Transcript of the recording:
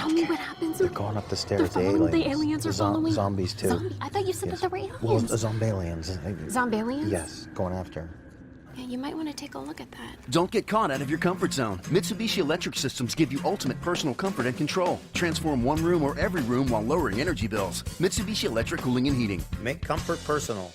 Tell me what happens. They're going up the stairs. They're following the the aliens are following. Zombies too. I thought you said that there were aliens. Well, zombalians. Zombalians? Yes, going after her. Yeah, you might want to take a look at that. Don't get caught out of your comfort zone. Mitsubishi Electric Systems give you ultimate personal comfort and control. Transform one room or every room while lowering energy bills. Mitsubishi Electric Cooling and Heating. Make comfort personal.